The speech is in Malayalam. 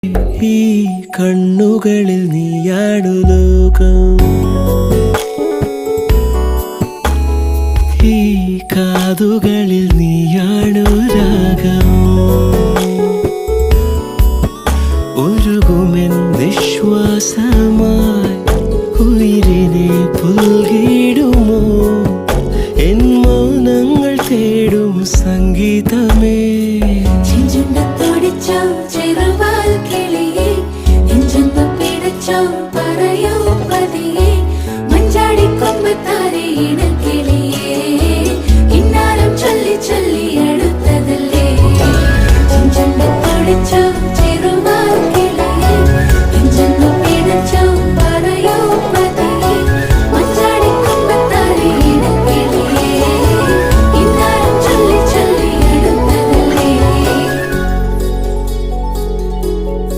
ഈ കണ്ണുകളിൽ നീയാണു ലോകം, ഈ കാതുകളിൽ നീയാണു രാഗം. ഉരുകുമെൻ നിശ്വാസമായി ഉയിരിനെ പുൽകി